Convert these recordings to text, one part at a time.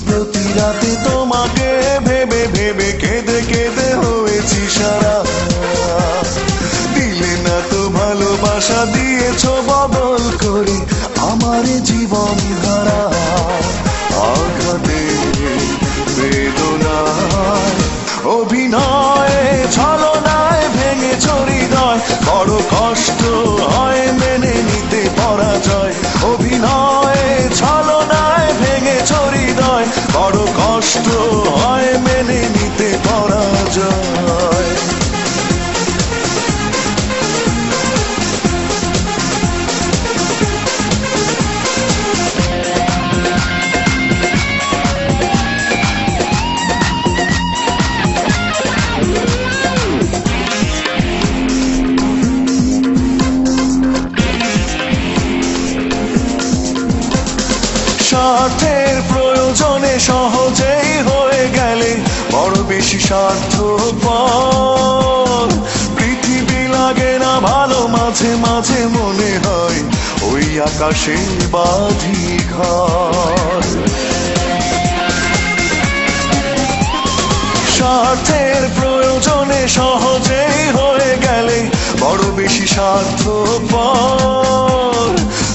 প্রতি রাতে তোমাকে ভেবে ভেবে কেঁদে কেঁদে হয়েছি সারা। দিলে না তো ভালোবাসা, দিয়েছো বদল করে আমার জীবন ধারা। আঘাতে বেদনায় অভিনয়ে ছলনায় ভেঙেছো হৃদয়, বড় কষ্ট হয় মেনে নিতে পরাজয়। অভিনয়ে ছলনায় ভেঙেছো হৃদয়, বড় কষ্ট হয় মেনে নিতে পরাজয়। স্বার্থের প্রয়োজনে সহজেই হয়ে গেলে বড় বেশি স্বার্থপর। পৃথিবী লাগে না ভালো, মাঝে মাঝে মনে হয় ওই আকাশের বাঁধি ঘর। স্বার্থের প্রয়োজনে সহজেই হয়ে গেলে বড় বেশি স্বার্থপর।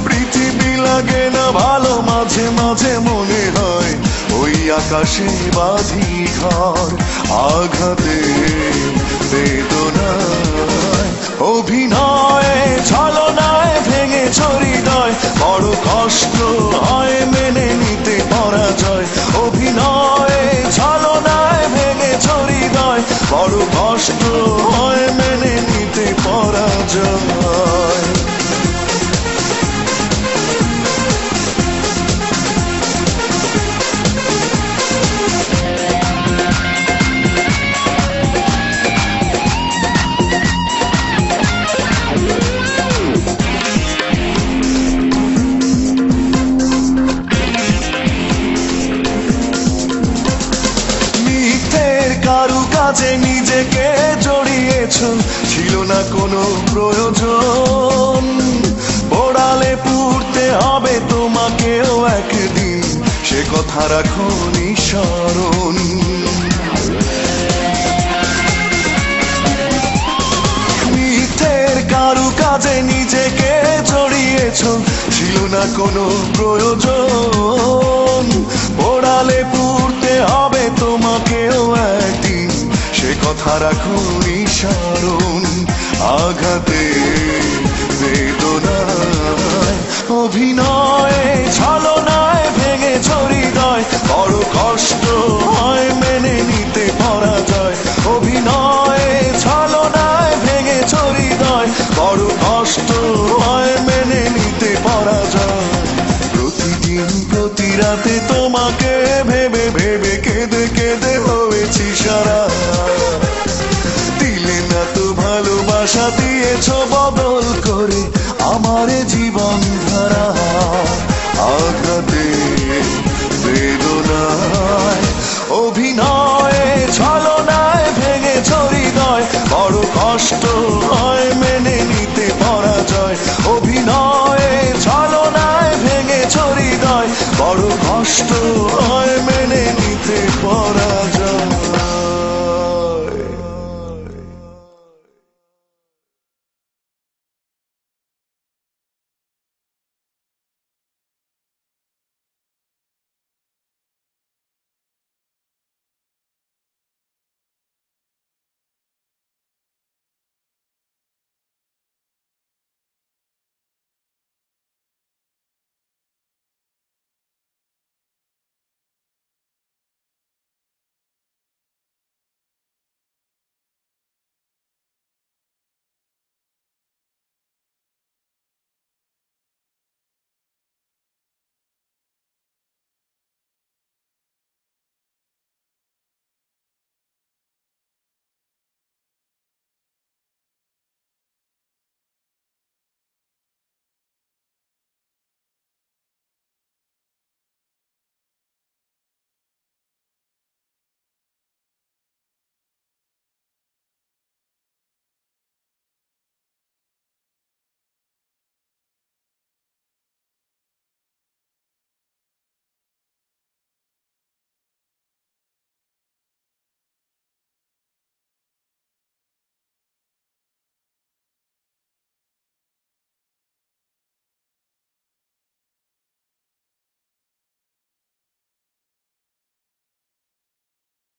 পৃথিবী লাগে না ভালো, মাঝে মাঝে মনে হয় ওই আকাশে বাঁধি ঘর। আঘাতে বেদনায় অভিনয়ে ছলনায় ভেঙেছো হৃদয়, বড় কষ্ট হয় মেনে নিতে পরাজয়। অভিনয়ে ছলনায় ভেঙেছো হৃদয়, বড় কষ্ট হয় মেনে নিতে পরাজয়। কাজে নিজেকে জড়িয়েছো, ছিল না কোনো প্রয়োজন। পোড়ালে পুড়তে হবে তোমাকেও একদিন, সে কথা রাখো নিঃস্মরণ। মিথ্যের কাজে নিজেকে জড়িয়েছো, ছিল না কোনো প্রয়োজন। পোড়ালে পুড়তে হবে তোমাকেও একদিন, সে কথা রাখো নিঃস্মরণ। আঘাতে বেদনায় অভিনয়ে ছলনায় ভেঙেছো হৃদয়, বড় কষ্ট হয় মেনে নিতে পরাজয়। অভিনয়ে ছলনায় ভেঙেছো হৃদয়, বড় কষ্ট হয় মেনে নিতে পরাজয়। প্রতিদিন প্রতি রাতে তোমাকে ভেবে ভেবে কেঁদে কেঁদে হয়েছি সারা। দিলে না তো ভালোবাসা, দিয়েছো বদল করে আমার জীবন ধারা। আঘাতে বেদনায় অভিনয়ে ছলনায় ভেঙেছো হৃদয়, বড় কষ্ট হয় মেনে নিতে পরাজয়। অভিনয়ে ছলনায় ভেঙেছো হৃদয়, বড় কষ্ট হয় মেনে নিতে পরাজয়।